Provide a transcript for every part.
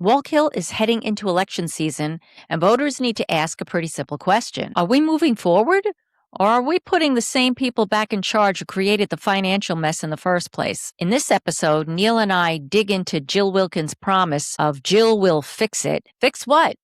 Wallkill is heading into election season, and voters need to ask a pretty simple question. Are we moving forward? Or are we putting the same people back in charge who created the financial mess in the first place? In this episode, Neil and I dig into Jill Wilkins' promise of Jill will fix it. Fix what?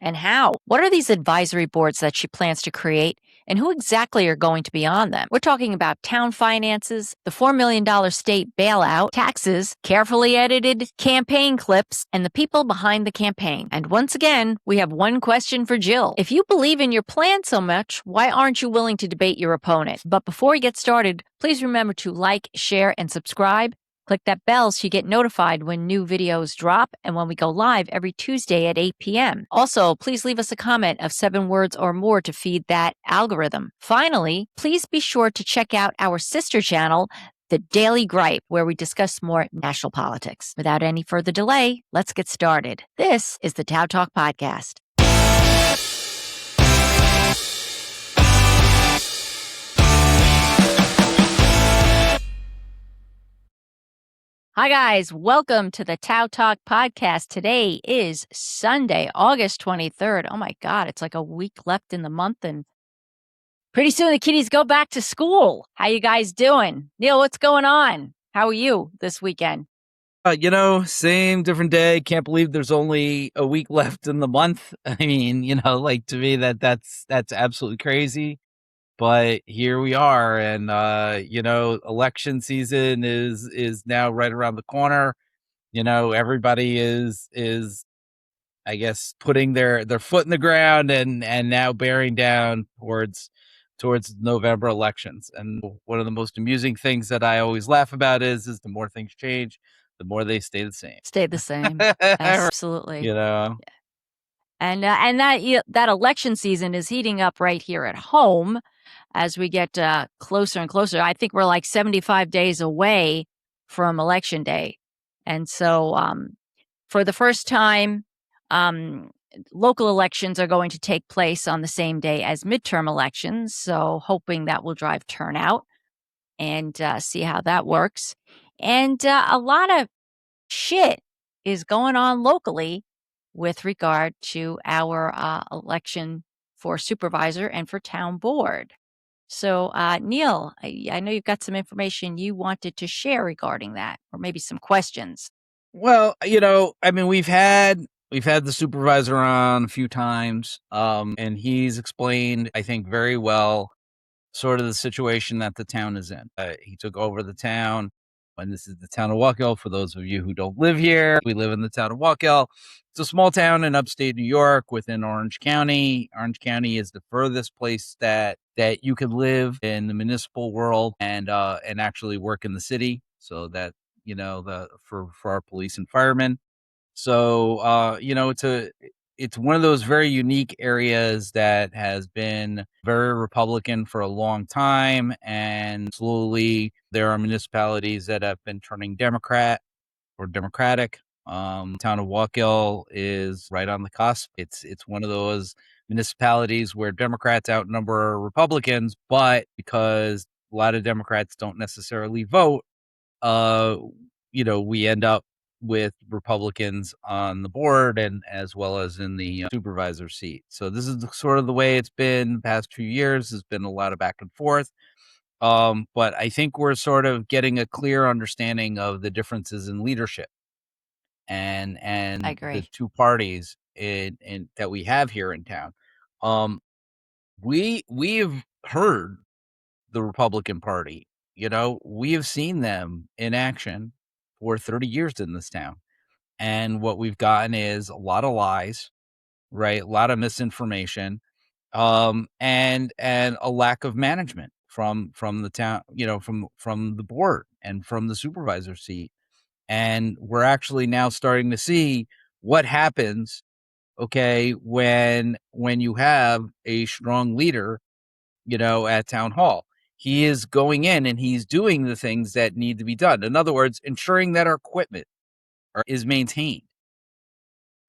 And how? What are these advisory boards that she plans to create? And who exactly are going to be on them? We're talking about town finances, the $4 million state bailout, taxes, carefully edited campaign clips, and the people behind the campaign. And once again, we have one question for Jill. If you believe in your plan so much, why aren't you willing to debate your opponent? But before we get started, please remember to like, share, and subscribe. Click that bell so you get notified when new videos drop and when we go live every Tuesday at 8 p.m. Also, please leave us a comment of 7 words or more to feed that algorithm. Finally, please be sure to check out our sister channel, The Daily Gripe, where we discuss more national politics. Without any further delay, let's get started. This is the TOWTalk podcast. Hi, guys. Welcome to the TOWTalk podcast. Today is Sunday, August 23rd. Oh, my God. It's like a week left in the month, and pretty soon the kiddies go back to school. How you guys doing? Neil, what's going on? How are you this weekend? Same, different day. Can't believe there's only a week left in the month. I mean, to me, that's absolutely crazy. But here we are, and election season is now right around the corner. Everybody is I guess putting their foot in the ground and now bearing down towards November elections. And one of the most amusing things that I always laugh about is the more things change, the more they stay the same. Stay the same. Absolutely. And that election season is heating up right here at home as we get closer and closer. I think we're like 75 days away from Election Day. And so for the first time, local elections are going to take place on the same day as midterm elections. So hoping that will drive turnout and see how that works. And a lot of shit is going on locally with regard to our election for supervisor and for town board. So, Neil, I know you've got some information you wanted to share regarding that, or maybe some questions. Well, we've had the supervisor on a few times, and he's explained, I think, very well, sort of the situation that the town is in. He took over the town. And this is the town of Wallkill. For those of you who don't live here, we live in the town of Wallkill. It's a small town in upstate New York within Orange County. Orange County is the furthest place that you could live in the municipal world and actually work in the city. So that, for our police and firemen. So, it's one of those very unique areas that has been very Republican for a long time, and slowly there are municipalities that have been turning Democrat or Democratic. Town of Wallkill is right on the cusp. It's one of those municipalities where Democrats outnumber Republicans, but because a lot of Democrats don't necessarily vote, we end up with Republicans on the board and as well as in the supervisor seat. So this is sort of the way it's been the past few years. There's been a lot of back and forth. But I think we're sort of getting a clear understanding of the differences in leadership and I agree. the two parties in that we have here in town. We've heard the Republican Party. We have seen them in action for 30 years in this town. And what we've gotten is a lot of lies, right? A lot of misinformation, and a lack of management from the town, from the board and from the supervisor seat. And we're actually now starting to see what happens, okay, when you have a strong leader, at town hall. He is going in and he's doing the things that need to be done. In other words, ensuring that our equipment is maintained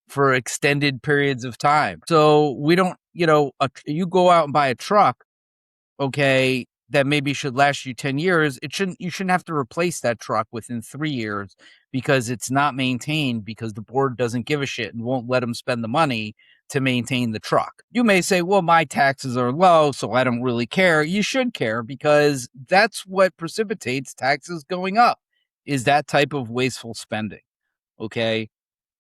for extended periods of time. So we don't, you go out and buy a truck, okay, that maybe should last you 10 years, you shouldn't have to replace that truck within 3 years because it's not maintained, because the board doesn't give a shit and won't let them spend the money to maintain the truck. You may say, well, my taxes are low, so I don't really care. You should care, because that's what precipitates taxes going up, is that type of wasteful spending. Okay.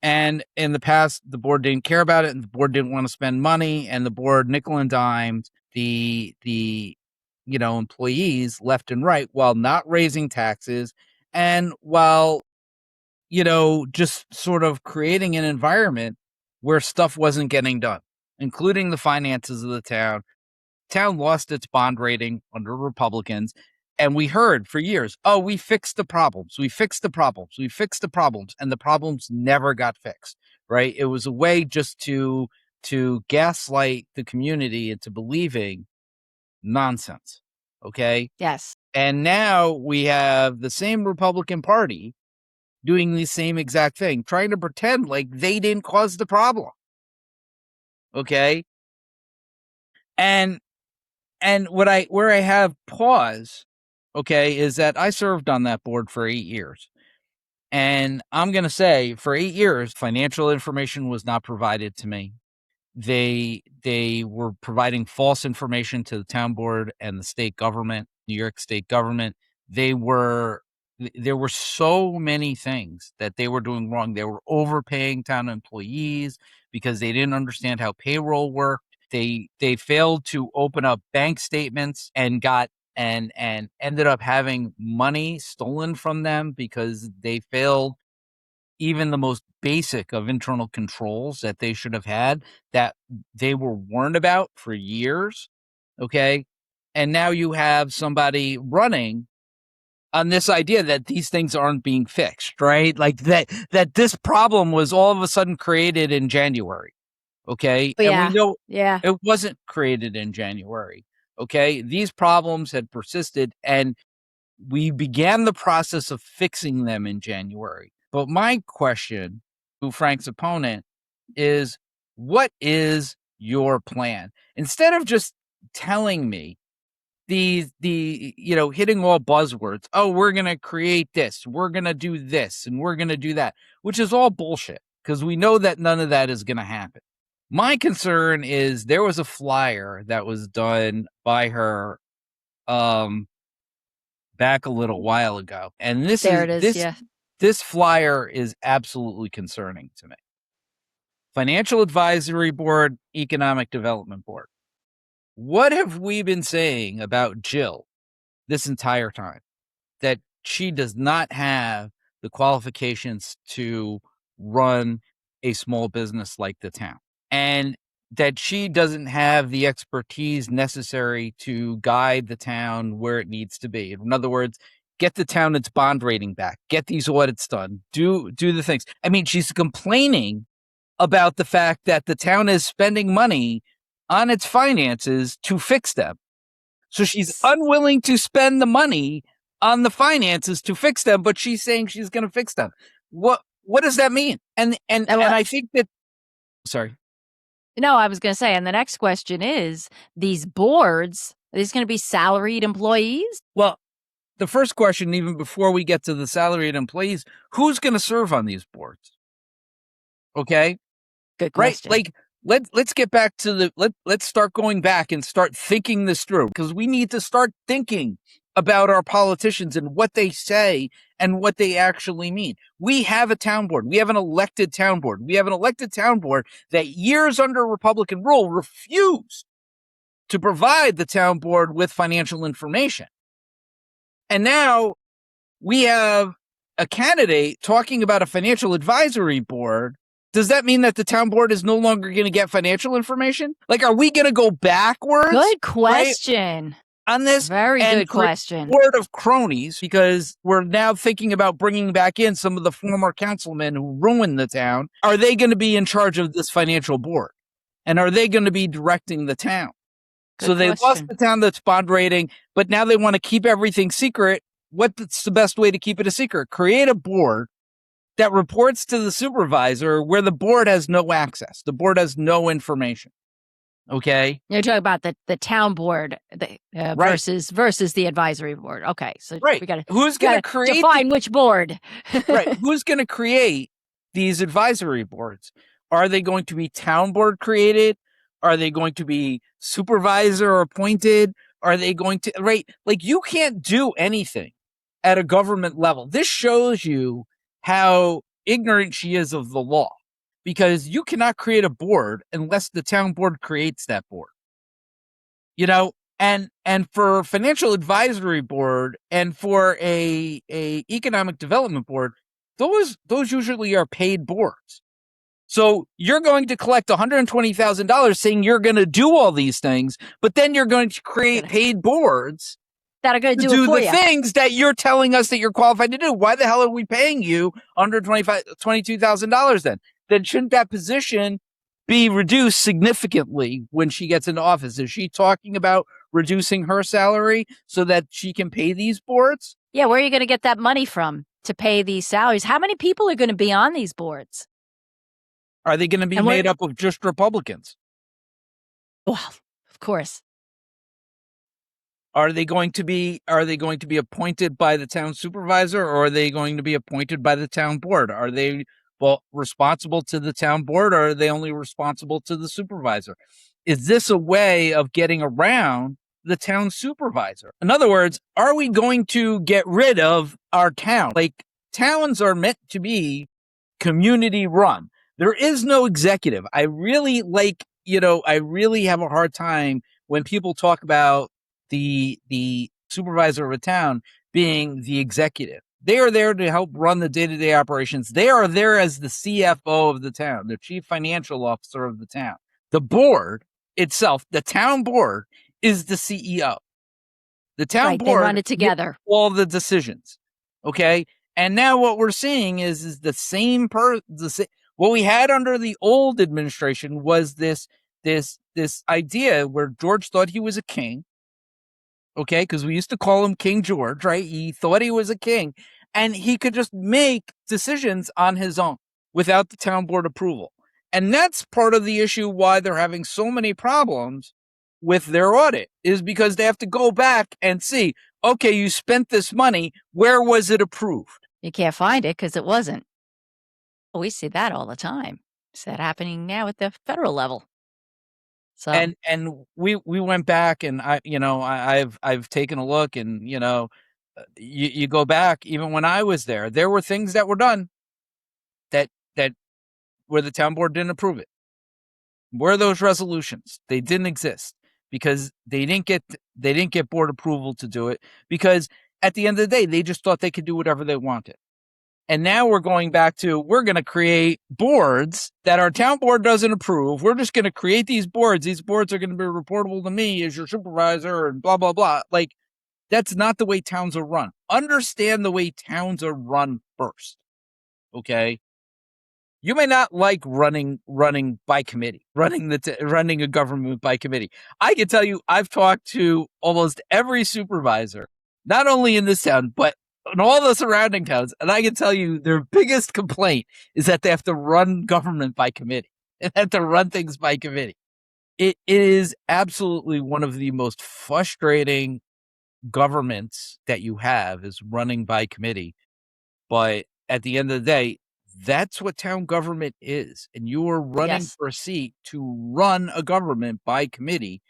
And in the past, the board didn't care about it, and the board didn't want to spend money, and the board nickel and dimed the employees left and right while not raising taxes, and while just sort of creating an environment where stuff wasn't getting done, including the finances of the town. Town lost its bond rating under Republicans. And we heard for years, oh, we fixed the problems. We fixed the problems. We fixed the problems. And the problems never got fixed, right? It was a way just to gaslight the community into believing nonsense. Okay. Yes. And now we have the same Republican Party doing the same exact thing, trying to pretend like they didn't cause the problem. Okay. And where I have pause, okay, is that I served on that board for 8 years. And I'm going to say, for 8 years, financial information was not provided to me. They were providing false information to the town board and the state government, New York state government. There were so many things that they were doing wrong. They were overpaying town employees because they didn't understand how payroll worked. They failed to open up bank statements and ended up having money stolen from them because they failed even the most basic of internal controls that they should have had, that they were warned about for years. Okay. And now you have somebody running on this idea that these things aren't being fixed, right? Like that this problem was all of a sudden created in January. Okay. Yeah. And we know Yeah. it wasn't created in January. Okay. These problems had persisted, and we began the process of fixing them in January. But my question to Frank's opponent is, what is your plan? Instead of just telling me the hitting all buzzwords, oh, we're going to create this, we're going to do this, and we're going to do that, which is all bullshit, because we know that none of that is going to happen. My concern is there was a flyer that was done by her back a little while ago, and this flyer is absolutely concerning to me. Financial Advisory Board, Economic Development Board. What have we been saying about Jill this entire time? That she does not have the qualifications to run a small business like the town, and that she doesn't have the expertise necessary to guide the town where it needs to be. In other words, get the town its bond rating back, get these audits done, do the things. I mean, she's complaining about the fact that the town is spending money on its finances to fix them. So she's unwilling to spend the money on the finances to fix them, but she's saying she's going to fix them. What does that mean? And I think that, sorry. No, I was going to say, and the next question is, these boards, are these going to be salaried employees? Well, the first question, even before we get to the salaried employees, who's going to serve on these boards? Okay. Good question. Right? Like, let's get back to let's start going back and start thinking this through, because we need to start thinking about our politicians and what they say and what they actually mean. We have a town board. We have an elected town board. We have an elected town board that years under Republican rule refused to provide the town board with financial information. And now we have a candidate talking about a financial advisory board. Does that mean that the town board is no longer going to get financial information? Like, are we going to go backwards? Good question. Right, on this? Very good question. Board of cronies, because we're now thinking about bringing back in some of the former councilmen who ruined the town. Are they going to be in charge of this financial board? And are they going to be directing the town? Good so they question. lost the town that's bond rating, but now they want to keep everything secret. What's the best way to keep it a secret? Create a board that reports to the supervisor, where the board has no access. The board has no information. Okay. You're talking about the town board Right. versus the advisory board. Okay, so Right. we got Who's going to create define which board. right. Who's going to create these advisory boards? Are they going to be town board created? Are they going to be supervisor appointed? Are they going to, right? Like, you can't do anything at a government level. This shows you how ignorant she is of the law, because you cannot create a board unless the town board creates that board. You know, and for financial advisory board and for a economic development board, those usually are paid boards. So you're going to collect $120,000 saying you're going to do all these things, but then you're going to create paid boards that are going to do it for the things that you're telling us that you're qualified to do. Why the hell are we paying you $122,000 then? Then shouldn't that position be reduced significantly when she gets into office? Is she talking about reducing her salary so that she can pay these boards? Yeah, where are you going to get that money from to pay these salaries? How many people are going to be on these boards? Are they going to be made up of just Republicans? Well, of course. Are they going to be appointed by the town supervisor, or are they going to be appointed by the town board? Are they responsible to the town board, or are they only responsible to the supervisor? Is this a way of getting around the town supervisor? In other words, are we going to get rid of our town? Like, towns are meant to be community run. There is no executive. I really have a hard time when people talk about the supervisor of a town being the executive. They are there to help run the day-to-day operations. They are there as the CFO of the town, the chief financial officer of the town. The board itself, the town board, is the CEO. The town board, they run it together. All the decisions. Okay. And now what we're seeing is the same what we had under the old administration was this idea where George thought he was a king. Okay, because we used to call him King George, right? He thought he was a king, and he could just make decisions on his own without the town board approval. And that's part of the issue why they're having so many problems with their audit, is because they have to go back and see, okay, you spent this money, where was it approved? You can't find it because it wasn't. Well, we see that all the time. Is that happening now at the federal level? So and we went back, and I've taken a look, and you go back, even when I was there were things that were done that where the town board didn't approve it. Where are those resolutions? They didn't exist because they didn't get board approval to do it, because at the end of the day, they just thought they could do whatever they wanted. And now we're going back to, we're going to create boards that our town board doesn't approve. We're just going to create these boards. These boards are going to be reportable to me as your supervisor and blah, blah, blah. Like, that's not the way towns are run. Understand the way towns are run first. Okay. You may not like running by committee, running a government by committee. I can tell you, I've talked to almost every supervisor, not only in this town, but in all the surrounding towns, and I can tell you their biggest complaint is that they have to run government by committee and have to run things by committee. It is absolutely one of the most frustrating governments that you have, is running by committee. But at the end of the day, that's what town government is. And you are running for a seat to run a government by committee.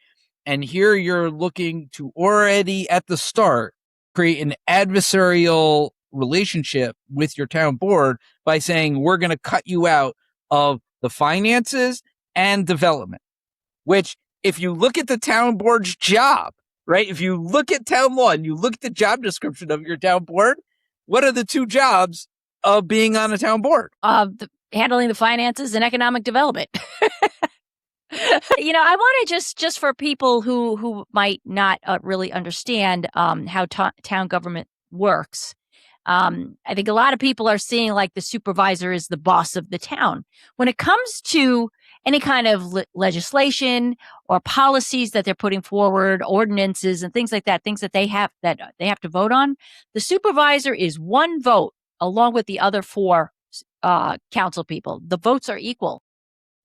And here you're looking to already at the start create an adversarial relationship with your town board by saying, we're going to cut you out of the finances and development, which, if you look at the town board's job, right? If you look at town law and you look at the job description of your town board, what are the two jobs of being on a town board? Handling the finances and economic development. I want to just for people who might not really understand how town government works. I think a lot of people are seeing like the supervisor is the boss of the town. When it comes to any kind of legislation or policies that they're putting forward, ordinances and things like that, things that they have to vote on, the supervisor is one vote along with the other four council people. The votes are equal.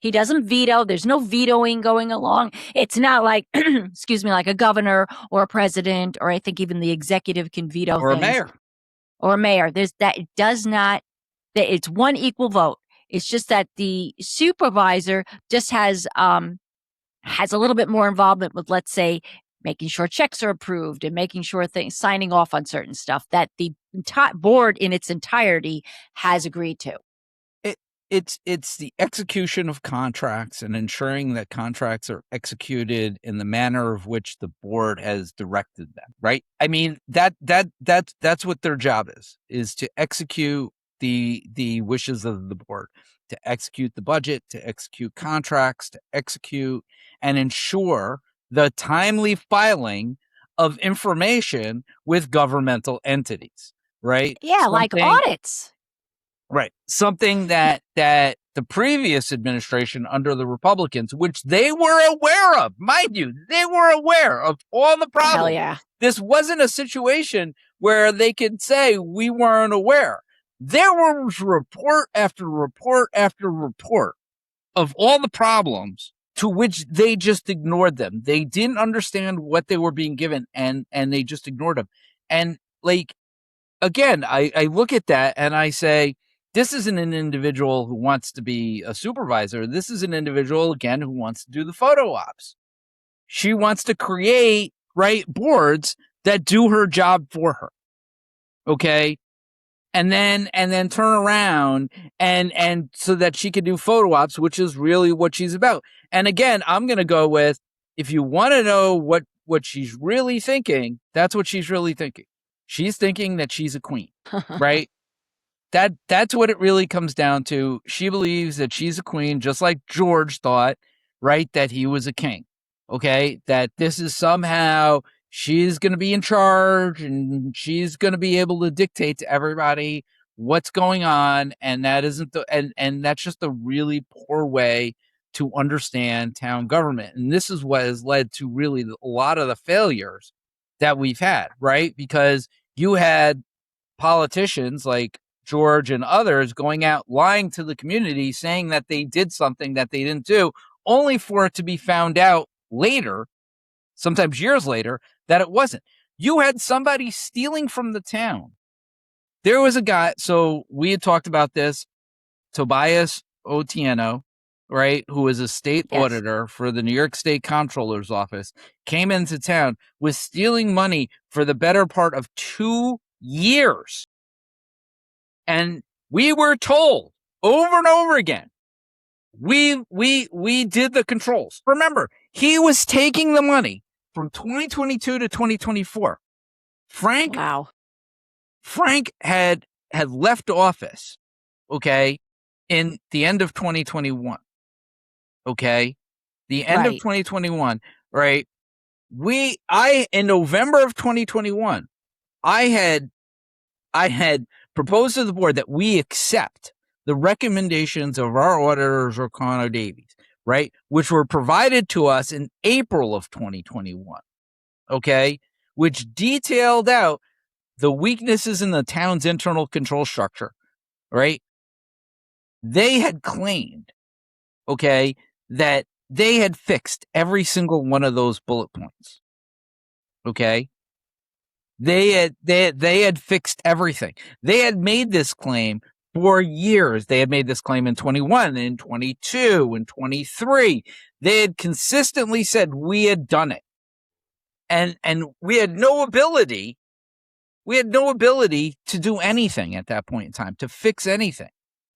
He doesn't veto. There's no vetoing going along. It's not like, excuse me, like a governor or a president, or I think even the executive can veto Or a things. mayor. Or a mayor. There's that. It does not. It's one equal vote. It's just that the supervisor just has a little bit more involvement with, let's say, making sure checks are approved and making sure things, signing off on certain stuff that the board in its entirety has agreed to. It's the execution of contracts and ensuring that contracts are executed in the manner of which the board has directed them, right? I mean, that's what their job is to execute the wishes of the board, to execute the budget, to execute contracts, to execute and ensure the timely filing of information with governmental entities, right? Yeah, like audits. Right. Something that the previous administration under the Republicans, which they were aware of, mind you, they were aware of all the problems. Hell yeah. This wasn't a situation where they could say we weren't aware. There was report after report after report of all the problems to which they just ignored them. They didn't understand what they were being given and they just ignored them. And like, again, I look at that and I say, this isn't an individual who wants to be a supervisor. This is an individual, again, who wants to do the photo ops. She wants to create, right, boards that do her job for her. Okay. And then turn around and so that she can do photo ops, which is really what she's about. And again, I'm going to go with, if you want to know what she's really thinking, that's what she's really thinking. She's thinking that she's a queen, right? That's what it really comes down to. She believes that she's a queen, just like George thought, right, that he was a king. Okay, that this is somehow she's going to be in charge and she's going to be able to dictate to everybody what's going on, and that isn't and that's just a really poor way to understand town government. And this is what has led to really a lot of the failures that we've had, right? Because you had politicians like George and others going out lying to the community, saying that they did something that they didn't do, only for it to be found out later, sometimes years later, that it wasn't. You had somebody stealing from the town. There was a guy, so we had talked about this, Tobias Otieno, right, who was a state auditor for the New York State Comptroller's Office, came into town, was stealing money for the better part of 2 years. And we were told over and over again, we did the controls. Remember, he was taking the money from 2022 to 2024. Frank had left office, okay, in the end of 2021. Okay? The end of 2021, right? In November of 2021, I had proposed to the board that we accept the recommendations of our auditors, O'Connor Davies, right, which were provided to us in April of 2021, okay, which detailed out the weaknesses in the town's internal control structure, right? They had claimed, okay, that they had fixed every single one of those bullet points, okay? They had fixed everything. They had made this claim for years. They had made this claim in 21, in 22, in 23. They had consistently said we had done it. And we had no ability to do anything at that point in time, to fix anything,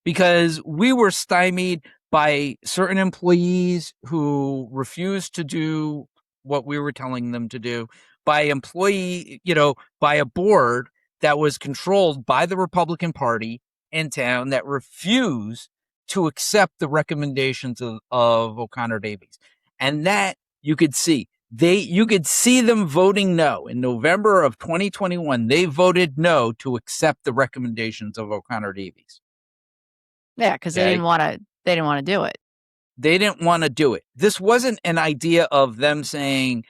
because we were stymied by certain employees who refused to do what we were telling them to do, by a board that was controlled by the Republican Party in town that refused to accept the recommendations of O'Connor Davies. And that you could see. You could see them voting no. In November of 2021, they voted no to accept the recommendations of O'Connor Davies. Yeah, because they didn't want to do it. They didn't want to do it. This wasn't an idea of them saying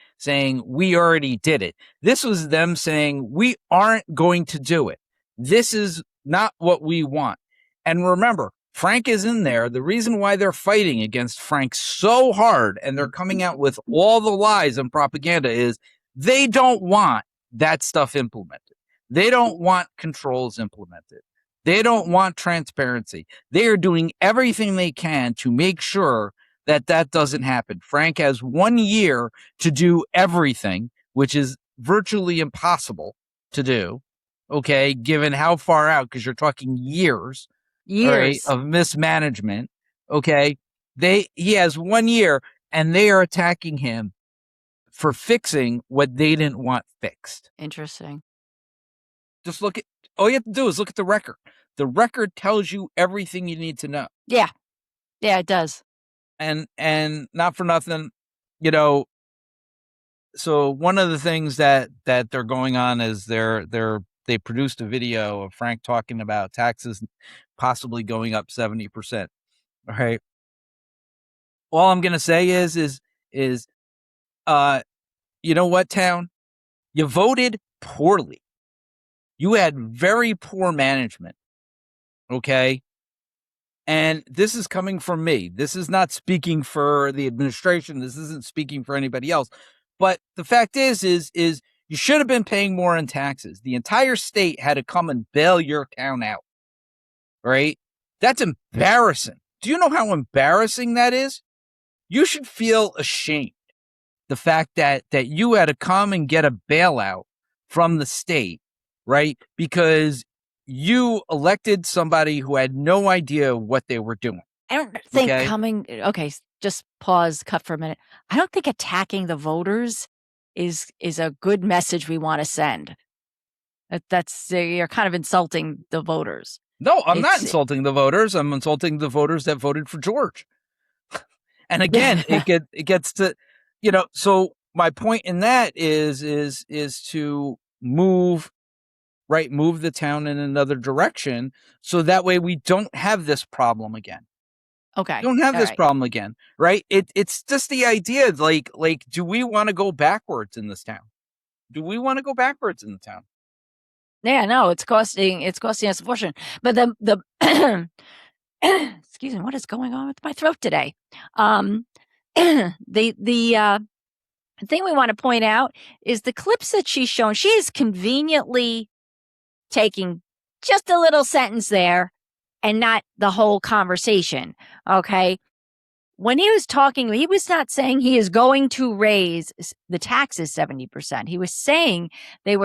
we already did it. This was them saying we aren't going to do it. This is not what we want. And remember, Frank is in there. The reason why they're fighting against Frank so hard and they're coming out with all the lies and propaganda is they don't want that stuff implemented. They don't want controls implemented. They don't want transparency. They are doing everything they can to make sure that that doesn't happen. Frank has 1 year to do everything, which is virtually impossible to do, okay, given how far out, because you're talking years, all right, of mismanagement, okay? He has 1 year, and they are attacking him for fixing what they didn't want fixed. Interesting. Just look at, all you have to do is look at the record. The record tells you everything you need to know. Yeah. Yeah, it does. And not for nothing, you know, so one of the things that they're going on is they produced a video of Frank talking about taxes possibly going up 70%. All right. All I'm going to say is, you know what, town? You voted poorly. You had very poor management. Okay. And this is coming from me. This is not speaking for the administration. This isn't speaking for anybody else. But the fact is you should have been paying more in taxes. The entire state had to come and bail your town out. Right? That's embarrassing. Do you know how embarrassing that is? You should feel ashamed. The fact that you had to come and get a bailout from the state, right? Because you elected somebody who had no idea what they were doing. I don't think just pause, cut for a minute. I don't think attacking the voters is a good message we want to send. That's you're kind of insulting the voters. No, I'm not insulting the voters. I'm insulting the voters that voted for George. And again, it gets to, you know, so my point in that is to move the town in another direction, so that way we don't have this problem again. Okay. Don't have this problem again, right? It's just the idea, like, do we want to go backwards in this town? Do we want to go backwards in the town? Yeah, no, it's costing us a fortune. But the excuse me, what is going on with my throat today? The thing we want to point out is the clips that she's shown. She is conveniently taking just a little sentence there and not the whole conversation. Okay. When he was talking, he was not saying he is going to raise the taxes 70%. He was saying they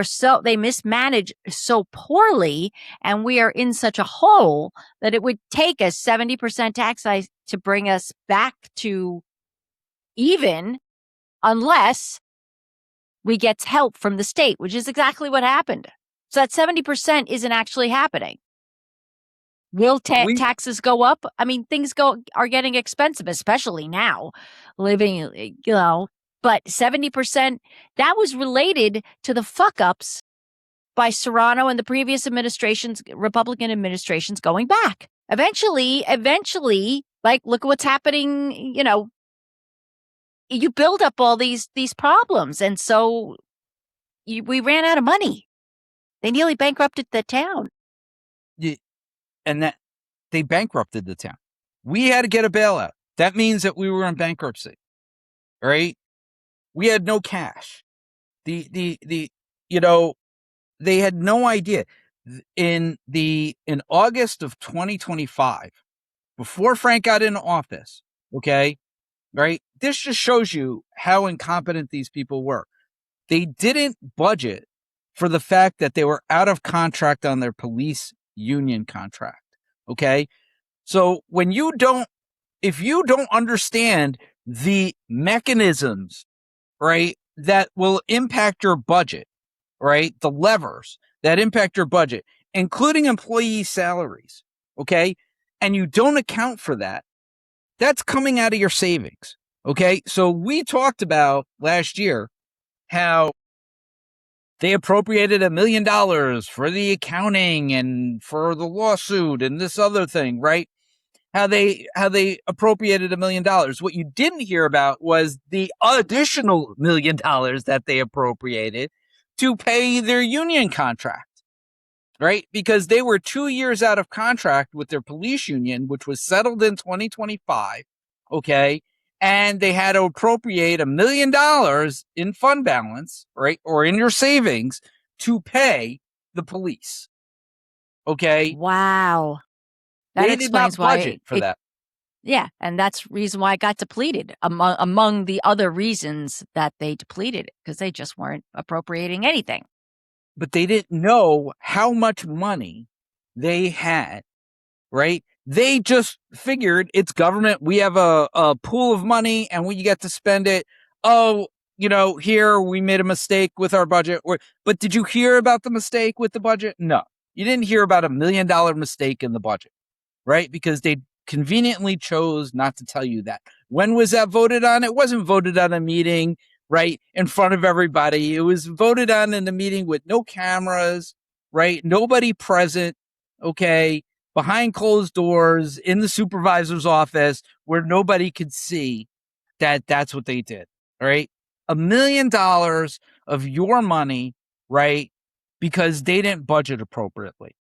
mismanaged so poorly, and we are in such a hole that it would take a 70% tax hike to bring us back to even, unless we get help from the state, which is exactly what happened. So that 70% isn't actually happening. Will taxes go up? I mean, things are getting expensive, especially now, living, you know, but 70%, that was related to the fuck-ups by Serrano and the previous administrations, Republican administrations going back. Eventually, like, look at what's happening, you know, you build up all these problems. And so we ran out of money. They nearly bankrupted the town. Yeah. And that they bankrupted the town. We had to get a bailout. That means that we were in bankruptcy, right? We had no cash. You know, they had no idea. In August of 2025, before Frank got into office, okay, right? This just shows you how incompetent these people were. They didn't budget for the fact that they were out of contract on their police union contract. Okay. So if you don't understand the mechanisms, right, that will impact your budget, right, the levers that impact your budget, including employee salaries, okay, and you don't account for that, that's coming out of your savings. Okay. So we talked about last year how they appropriated $1 million for the accounting and for the lawsuit and this other thing, right? How they appropriated $1 million. What you didn't hear about was the additional $1 million that they appropriated to pay their union contract. right? Because they were 2 years out of contract with their police union, which was settled in 2025. Okay. And they had to appropriate $1 million in fund balance, right? Or in your savings to pay the police. Okay. Wow. That They did not explains why budget for that. yeah, and that's reason why it got depleted among the other reasons that they depleted it, because they just weren't appropriating anything. But they didn't know how much money they had, right? They just figured it's government. We have a pool of money and we get to spend it. Oh, here we made a mistake with our budget. But did you hear about the mistake with the budget? No, you didn't hear about $1 million mistake in the budget, right? Because they conveniently chose not to tell you that. When was that voted on? It wasn't voted on a meeting, right, in front of everybody. It was voted on in a meeting with no cameras, right? Nobody present, okay, behind closed doors in the supervisor's office where nobody could see that that's what they did, right? $1 million of your money, right, because they didn't budget appropriately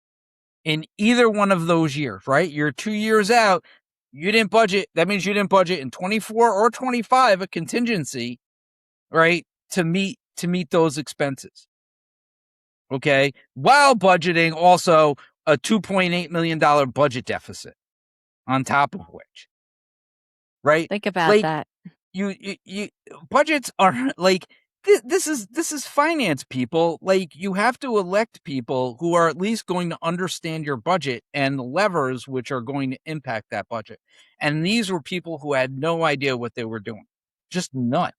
in either one of those years, right? You're 2 years out. You didn't budget. That means you didn't budget in 24 or 25 a contingency, right? To meet those expenses. Okay. While budgeting also a $2.8 million budget deficit on top of which, right? Think about Like that. you budgets are like, this is finance, people. Like, you have to elect people who are at least going to understand your budget and the levers which are going to impact that budget. And these were people who had no idea what they were doing. Just none.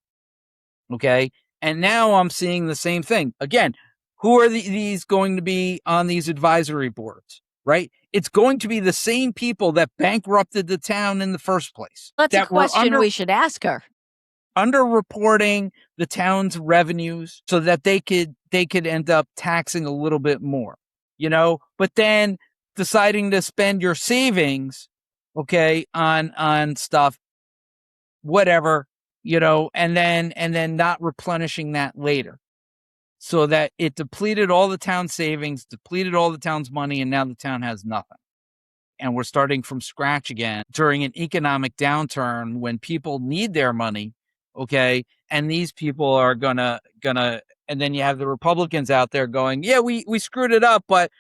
Okay. And now I'm seeing the same thing. Again, who are these going to be on these advisory boards, right? It's going to be the same people that bankrupted the town in the first place. That's a that were question we should ask her. underreporting the town's revenues so that they could end up taxing a little bit more, but then deciding to spend your savings, okay, on stuff, whatever, and then not replenishing that later. So that it depleted all the town's savings, depleted all the town's money, and now the town has nothing. And we're starting from scratch again during an economic downturn when people need their money. Okay. And these people are gonna, and then you have the Republicans out there going, yeah, we screwed it up, but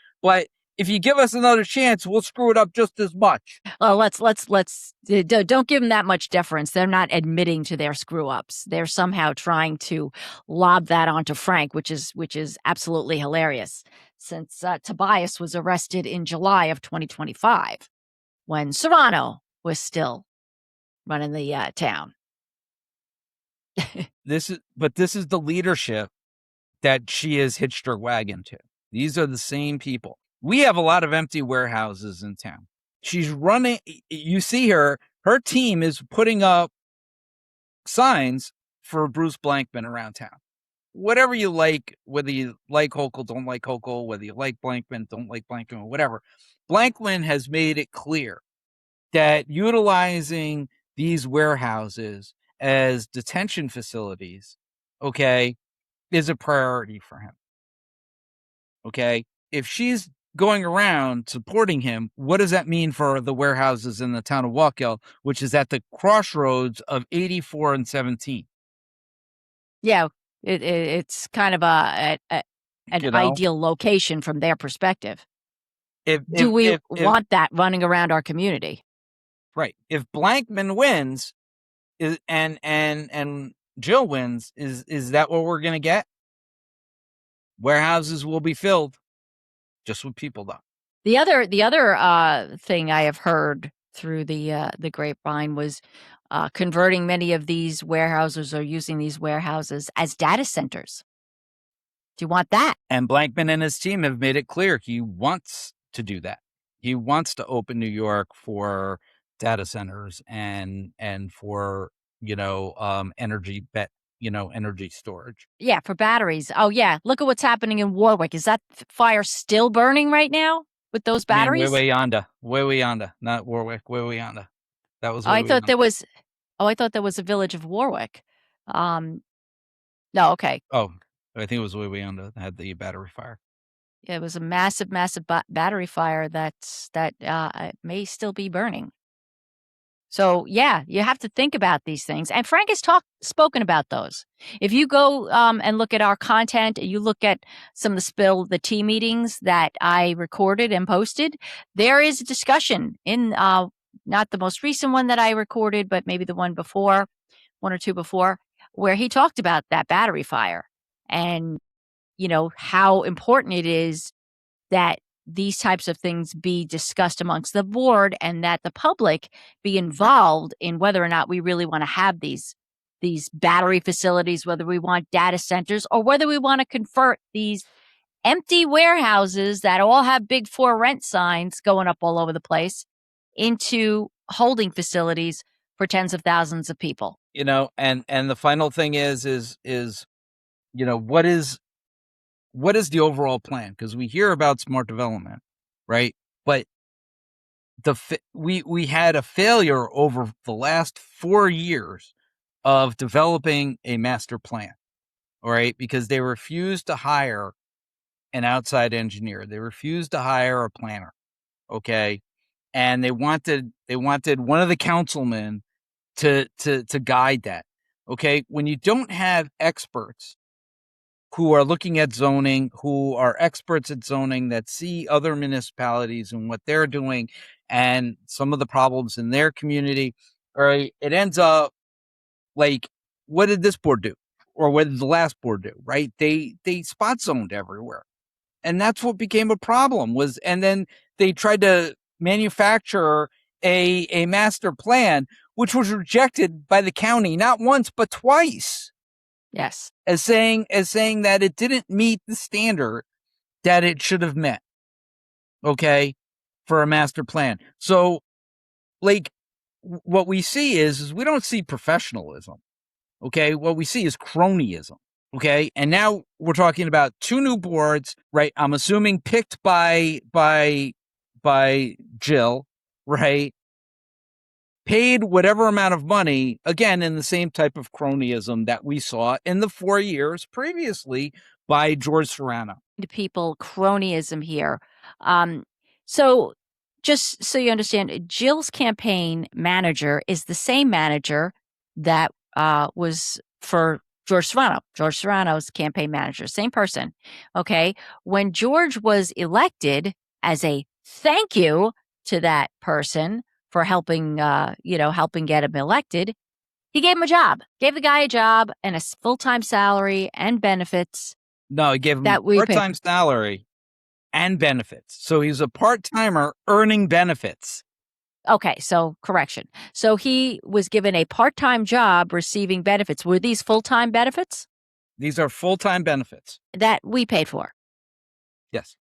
if you give us another chance, we'll screw it up just as much. Well, let's don't give them that much deference. They're not admitting to their screw ups. They're somehow trying to lob that onto Frank, which is absolutely hilarious. Since Tobias was arrested in July of 2025, when Serrano was still running the town. This is the leadership that she has hitched her wagon to. These are the same people. We have a lot of empty warehouses in town. She's running. You see her team is putting up signs for Bruce Blankman around town. Whatever you like, whether you like Hochul, don't like Hochul, whether you like Blankman, don't like Blankman, whatever. Blankman has made it clear that utilizing these warehouses as detention facilities, okay, is a priority for him. Okay. If she's going around supporting him, what does that mean for the warehouses in the town of Wallkill, which is at the crossroads of 84 and 17? Yeah, it's kind of an ideal location from their perspective. Do we want that running around our community? Right. If Blankman wins, and Jill wins, is that what we're going to get? Warehouses will be filled just with people, though. The other thing I have heard through the grapevine was converting many of these warehouses or using these warehouses as data centers. Do you want that? And Blankman and his team have made it clear he wants to do that. He wants to open New York for data centers and for energy energy storage. Yeah, for batteries. Oh yeah, look at what's happening in Warwick. Is that fire still burning right now with those batteries? Way yonder, not Warwick. Way yonder. That was. I thought there was. Oh, I thought there was a village of Warwick. No, okay. Oh, I think it was way yonder that had the battery fire. It was a massive, massive battery fire that may still be burning. So yeah, you have to think about these things. And Frank has spoken about those. If you go and look at our content, you look at some of the spill the tea meetings that I recorded and posted, there is a discussion in not the most recent one that I recorded, but maybe the one before, one or two before, where he talked about that battery fire and how important it is that these types of things be discussed amongst the board and that the public be involved in whether or not we really want to have these battery facilities, whether we want data centers or whether we want to convert these empty warehouses that all have big for rent signs going up all over the place into holding facilities for tens of thousands of people. And the final thing is what is the overall plan? Because we hear about smart development, right? But we had a failure over the last 4 years of developing a master plan, all right? Because they refused to hire an outside engineer. They refused to hire a planner, okay? And they wanted one of the councilmen to guide that, okay? When you don't have experts who are looking at zoning, who are experts at zoning, that see other municipalities and what they're doing and some of the problems in their community, right? It ends up like, what did this board do? Or what did the last board do, right? They spot zoned everywhere. And that's what became a problem and then they tried to manufacture a master plan, which was rejected by the county, not once, but twice. Yes. As saying that it didn't meet the standard that it should have met, okay, for a master plan. So, like, what we see is we don't see professionalism, okay? What we see is cronyism, okay? And now we're talking about 2 new boards, right? I'm assuming picked by Jill, right? Paid whatever amount of money, again, in the same type of cronyism that we saw in the 4 years previously by George Serrano. People, cronyism here. So just so you understand, Jill's campaign manager is the same manager that was for George Serrano. George Serrano's campaign manager, same person. Okay. When George was elected as a thank you to that person for helping, helping get him elected, he gave him a job, gave the guy a job and a full-time salary and benefits. No, he gave him a part-time salary and benefits. So he's a part-timer earning benefits. Okay, so correction. So he was given a part-time job receiving benefits. Were these full-time benefits? These are full-time benefits. That we paid for? Yes.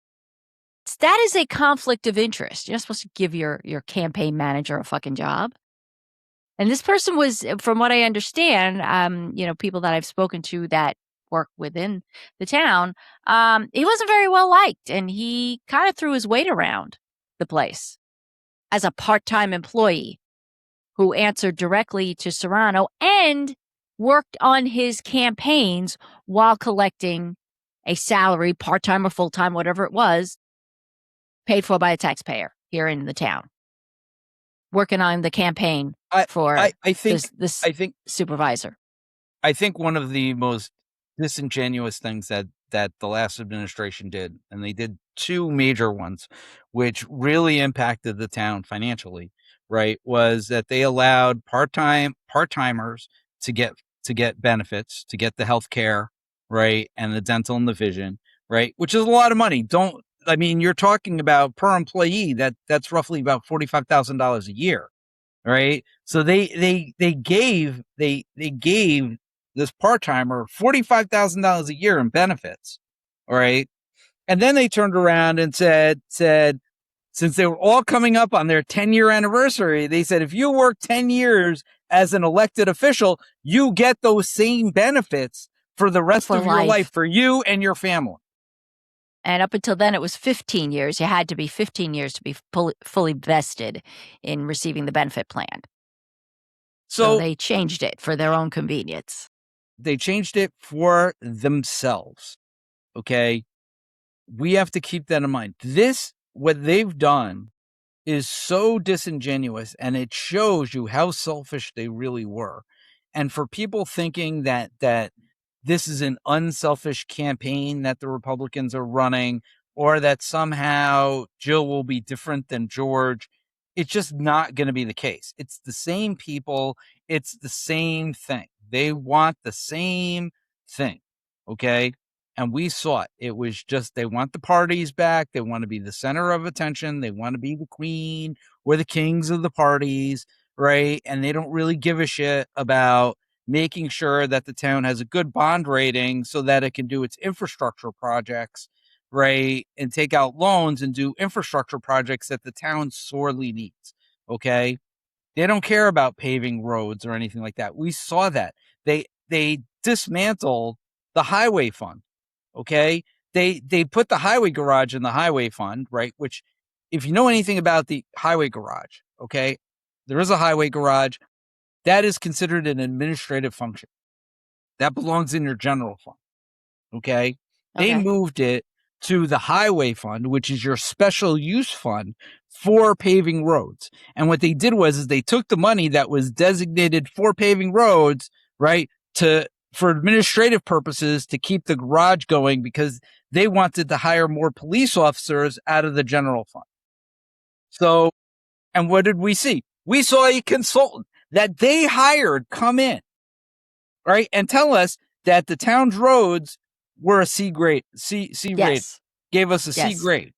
That is a conflict of interest. You're not supposed to give your campaign manager a fucking job. And this person was, from what I understand, people that I've spoken to that work within the town, he wasn't very well liked, and he kind of threw his weight around the place as a part-time employee who answered directly to Serrano and worked on his campaigns while collecting a salary, part-time or full-time, whatever it was, paid for by a taxpayer here in the town, working on the campaign for this supervisor. I think one of the most disingenuous things that the last administration did, and they did 2 major ones, which really impacted the town financially, right, was that they allowed part-timers to get benefits, to get the health care, right, and the dental and the vision, right, which is a lot of money. You're talking about per employee, that's roughly about $45,000 a year, right? So they gave this part-timer $45,000 a year in benefits, all right? And then they turned around and said, since they were all coming up on their 10-year anniversary, they said, if you work 10 years as an elected official, you get those same benefits for the rest of your life for you and your family. And up until then, it was 15 years. You had to be 15 years to be fully vested in receiving the benefit plan. So they changed it for their own convenience. They changed it for themselves, okay? we have to keep that in mind. What they've done is so disingenuous, and it shows you how selfish they really were. And for people thinking that this is an unselfish campaign that the Republicans are running, or that somehow Jill will be different than George, it's just not going to be the case. It's the same people. It's the same thing. They want the same thing. Okay. And we saw it. It was just, they want the parties back. They want to be the center of attention. They want to be the queen or the kings of the parties. Right. And they don't really give a shit about making sure that the town has a good bond rating so that it can do its infrastructure projects, right? And take out loans and do infrastructure projects that the town sorely needs. Okay. They don't care about paving roads or anything like that. We saw that. They dismantled the highway fund. Okay. They put the highway garage in the highway fund, right? Which, if you know anything about the highway garage, okay, there is a highway garage. That is considered an administrative function. That belongs in your general fund. Okay. They moved it to the highway fund, which is your special use fund for paving roads. And what they did was they took the money that was designated for paving roads, right, for administrative purposes to keep the garage going, because they wanted to hire more police officers out of the general fund. So, and what did we see? We saw a consultant that they hired come in, right, and tell us that the town's roads were a C grade, C grade, gave us a C grade,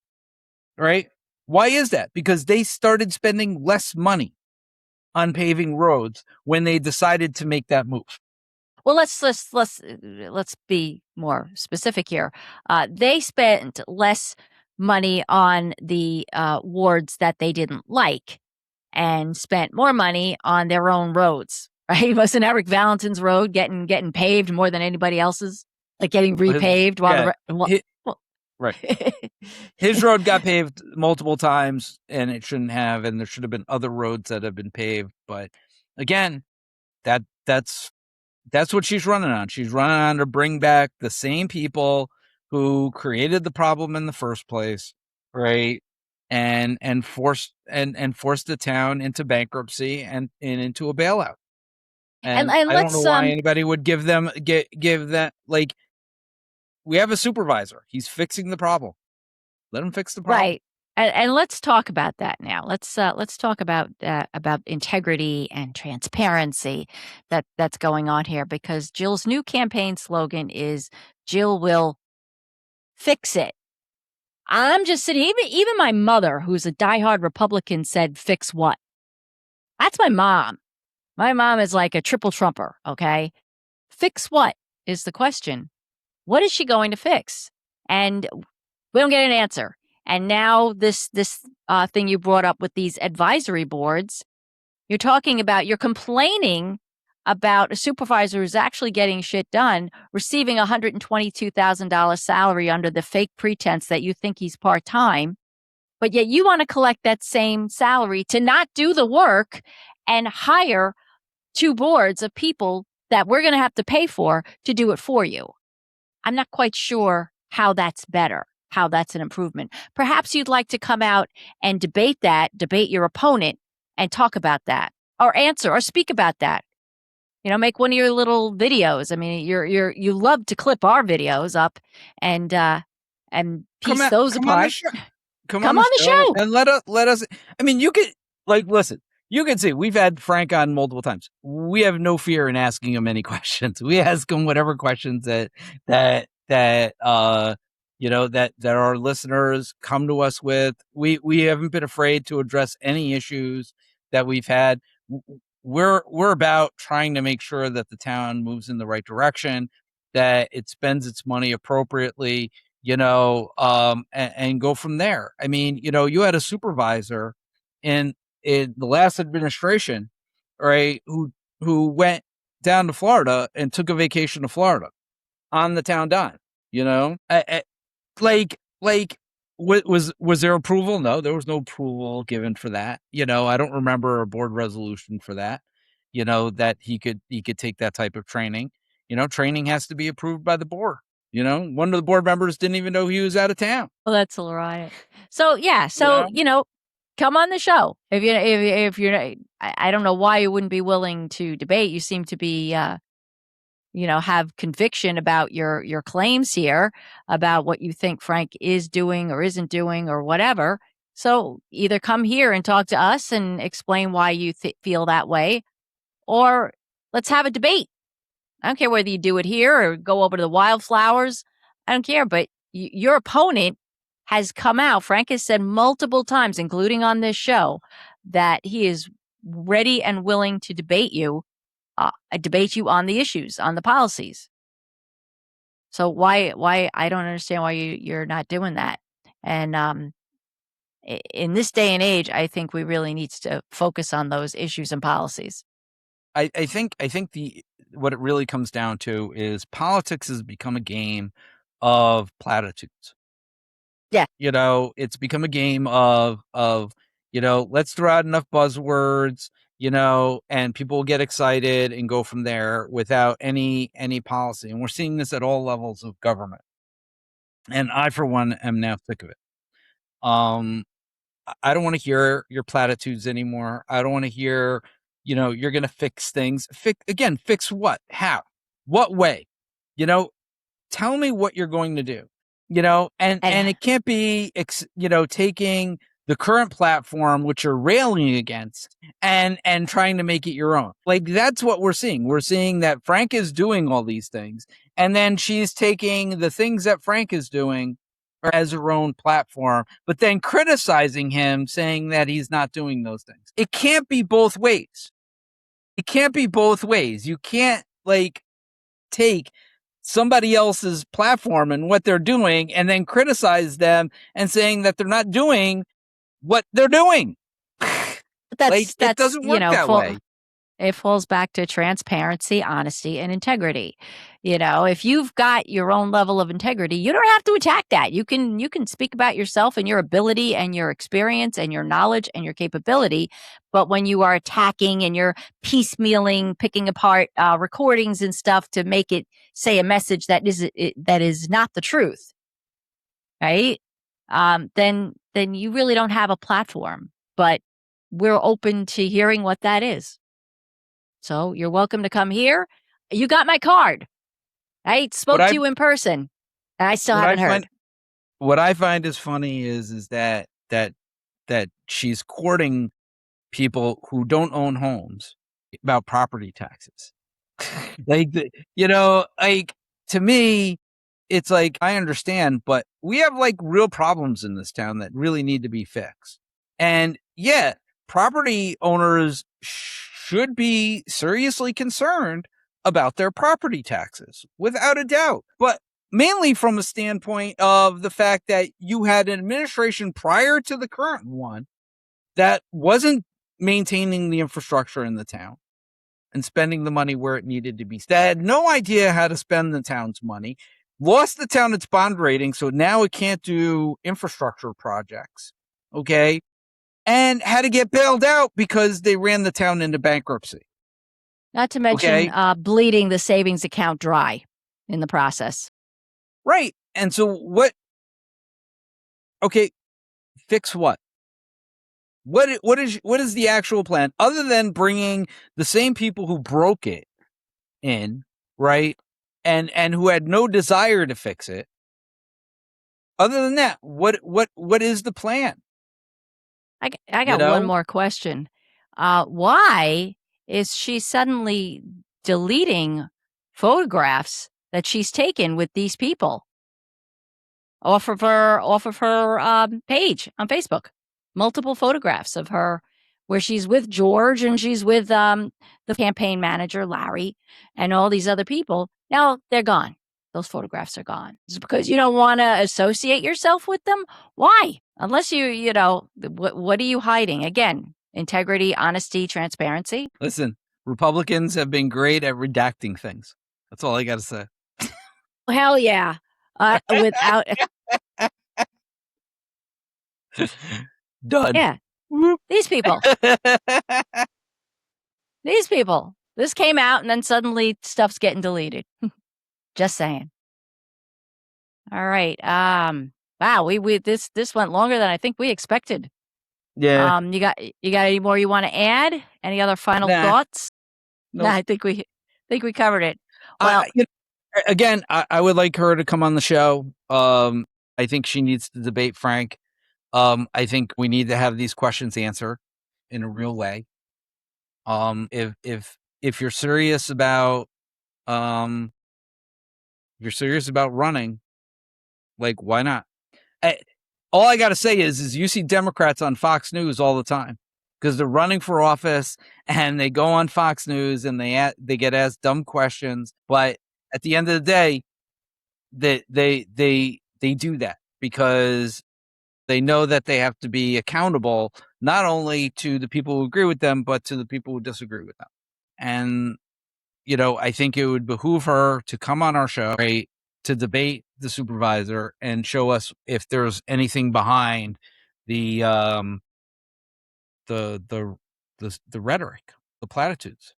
right? Why is that? Because they started spending less money on paving roads when they decided to make that move. Well, let's be more specific here. They spent less money on the wards that they didn't like, and spent more money on their own roads. Right? Wasn't Eric Valentin's road getting paved more than anybody else's? Like getting repaved right. His road got paved multiple times, and it shouldn't have, and there should have been other roads that have been paved. But again, that's what she's running on. She's running on to bring back the same people who created the problem in the first place, right? And forced the town into bankruptcy and into a bailout. And I don't know why anybody would give that. Like, we have a supervisor. He's fixing the problem. Let him fix the problem. Right. And let's talk about that now. Let's talk about integrity and transparency that's going on here, because Jill's new campaign slogan is "Jill will fix it." I'm just sitting. Even my mother, who's a diehard Republican, said, "Fix what?" That's my mom. My mom is like a triple trumper. Okay, fix what is the question? What is she going to fix? And we don't get an answer. And now this thing you brought up with these advisory boards, you're complaining about a supervisor who's actually getting shit done, receiving a $122,000 salary under the fake pretense that you think he's part-time, but yet you want to collect that same salary to not do the work and hire 2 boards of people that we're going to have to pay for to do it for you. I'm not quite sure how that's better, how that's an improvement. Perhaps you'd like to come out and debate your opponent and talk about that, or answer or speak about that. Make one of your little videos. I mean, you love to clip our videos up and piece those apart. Come on the show and let us. I mean, you could listen. You can see we've had Frank on multiple times. We have no fear in asking him any questions. We ask him whatever questions that our listeners come to us with. We haven't been afraid to address any issues that we've had. We're about trying to make sure that the town moves in the right direction, that it spends its money appropriately, and go from there. I mean, you had a supervisor in the last administration, right, who went down to Florida and took a vacation to Florida on the town dime. Was there approval? No, there was no approval given for that. I don't remember a board resolution for that. That he could take that type of training. Training has to be approved by the board. You know, one of the board members didn't even know he was out of town. Well, that's all right. So yeah, so come on the show if you're. I don't know why you wouldn't be willing to debate. You seem to be, have conviction about your claims here about what you think Frank is doing or isn't doing or whatever. So either come here and talk to us and explain why you feel that way, or let's have a debate. I don't care whether you do it here or go over to the Wildflowers. I don't care. But your opponent has come out. Frank has said multiple times, including on this show, that he is ready and willing to debate you on the issues, on the policies. So why I don't understand why you're not doing that. And in this day and age, I think we really need to focus on those issues and policies. I think what it really comes down to is politics has become a game of platitudes. Yeah. It's become a game of let's throw out enough buzzwords, and people will get excited and go from there without any policy. And we're seeing this at all levels of government. And I, for one, am now sick of it. I don't want to hear your platitudes anymore. I don't want to hear, you're going to fix things. Fix what? How? What way? Tell me what you're going to do. And it can't be, taking the current platform, which you're railing against, and trying to make it your own. Like, that's what we're seeing. We're seeing that Frank is doing all these things, and then she's taking the things that Frank is doing as her own platform, but then criticizing him, saying that he's not doing those things. It can't be both ways. It can't be both ways. You can't, take somebody else's platform and what they're doing and then criticize them and saying that they're not doing what they're doing. It doesn't work that way. It falls back to transparency, honesty, and integrity. If you've got your own level of integrity, you don't have to attack that. You can speak about yourself and your ability and your experience and your knowledge and your capability. But when you are attacking and you're piecemealing, picking apart recordings and stuff to make it say a message that is not the truth, right? Then you really don't have a platform. But we're open to hearing what that is. So you're welcome to come here. You got my card. I spoke to you in person, and I still haven't heard. What I find is funny is that she's courting people who don't own homes about property taxes. To me, it's like, I understand, but we have real problems in this town that really need to be fixed. And yeah, property owners should be seriously concerned about their property taxes, without a doubt. But mainly from a standpoint of the fact that you had an administration prior to the current one that wasn't maintaining the infrastructure in the town and spending the money where it needed to be. That had no idea how to spend the town's money, lost the town its bond rating, so now it can't do infrastructure projects. Okay. And had to get bailed out because they ran the town into bankruptcy. Not to mention bleeding the savings account dry in the process. Right. And so what? Okay, fix what? What is the actual plan, other than bringing the same people who broke it in, right? And who had no desire to fix it. Other than that, what is the plan? I got one more question. Why is she suddenly deleting photographs that she's taken with these people off of her page on Facebook? Multiple photographs of her where she's with George and she's with the campaign manager, Larry, and all these other people. Now they're gone. Those photographs are gone. Is it because you don't want to associate yourself with them? Why? Unless what are you hiding? Again, integrity, honesty, transparency. Listen, Republicans have been great at redacting things. That's all I got to say. Hell yeah. Without. Done. Yeah. These people. This came out and then suddenly stuff's getting deleted. Just saying. All right. Wow, we this went longer than I think we expected. Yeah. You got any more you want to add? Any other final Nah. thoughts? No, Nope. I think we covered it. Well, Again, I would like her to come on the show. I think she needs to debate Frank. I think we need to have these questions answered in a real way. If you're serious about running, like, why not? All I got to say is you see Democrats on Fox News all the time because they're running for office and they go on Fox News and they get asked dumb questions. But at the end of the day, they do that because they know that they have to be accountable not only to the people who agree with them, but to the people who disagree with them. And I think it would behoove her to come on our show, right, to debate the supervisor and show us if there's anything behind the the rhetoric, the platitudes.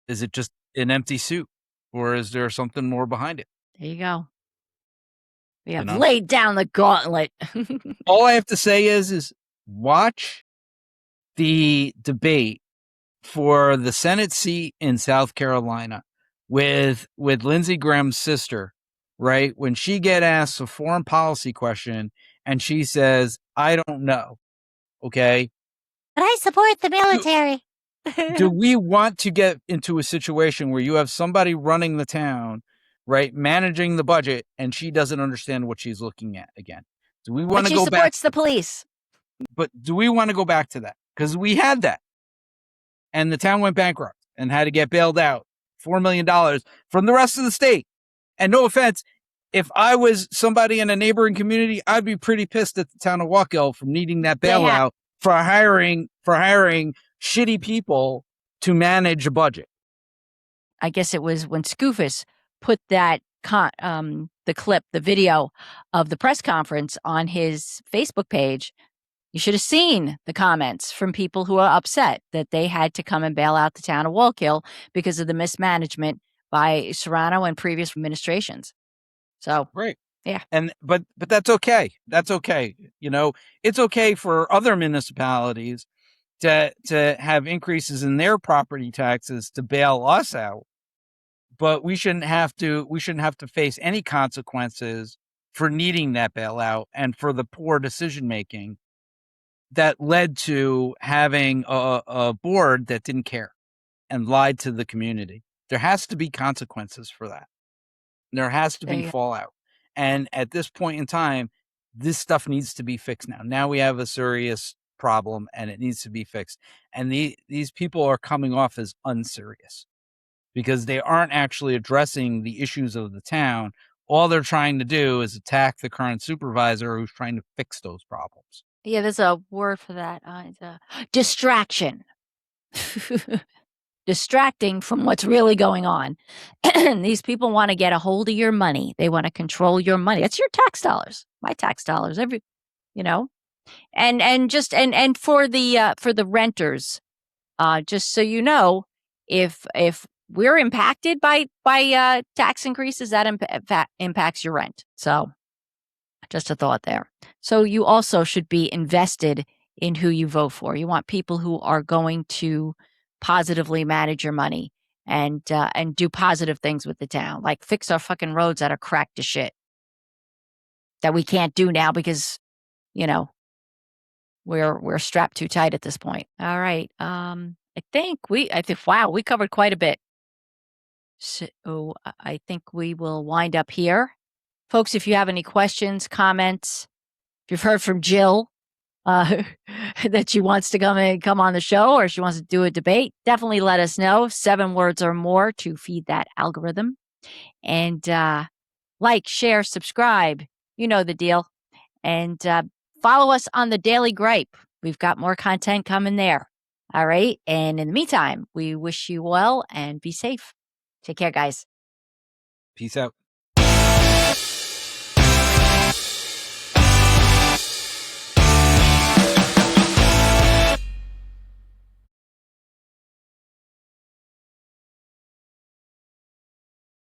Is it just an empty suit, or is there something more behind it? there you go. We have laid down the gauntlet. All I have to say is watch the debate for the Senate seat in South Carolina with Lindsey Graham's sister, right? When she get asked a foreign policy question and she says, "I don't know." Okay. But I support the military. Do we want to get into a situation where you have somebody running the town, right, managing the budget, and she doesn't understand what she's looking at again? Do we want to go back? She supports the police. But do we want to go back to that? Because we had that. And the town went bankrupt and had to get bailed out $4 million from the rest of the state. And no offense, if I was somebody in a neighboring community, I'd be pretty pissed at the town of Wallkill for needing that bailout for hiring shitty people to manage a budget. I guess it was when Scoofus put that the video of the press conference on his Facebook page. You should have seen the comments from people who are upset that they had to come and bail out the town of Wallkill because of the mismanagement by Serrano and previous administrations. So, right. Yeah. But that's okay. That's okay. It's okay for other municipalities to have increases in their property taxes to bail us out. But we shouldn't have to face any consequences for needing that bailout and for the poor decision making that led to having a board that didn't care and lied to the community. There has to be consequences for that. There has to be fallout. And at this point in time, this stuff needs to be fixed now. Now we have a serious problem and it needs to be fixed. And these people are coming off as unserious because they aren't actually addressing the issues of the town. All they're trying to do is attack the current supervisor who's trying to fix those problems. Yeah, there's a word for that. It's a distraction. Distracting from what's really going on. These people want to get a hold of your money. They want to control your money. That's your tax dollars, my tax dollars, and for the renters, just so you know, if we're impacted by tax increases, that impacts your rent. So just a thought there. So you also should be invested in who you vote for. You want people who are going to positively manage your money and do positive things with the town, like fix our fucking roads that are cracked to shit that we can't do now because, we're strapped too tight at this point. All right. I think wow, we covered quite a bit. So I think we will wind up here. Folks, if you have any questions, comments, if you've heard from Jill that she wants to come on the show or she wants to do a debate, definitely let us know. 7 words or more to feed that algorithm. And like, share, subscribe. You know the deal. And follow us on the Daily Gripe. We've got more content coming there. All right. And in the meantime, we wish you well and be safe. Take care, guys. Peace out.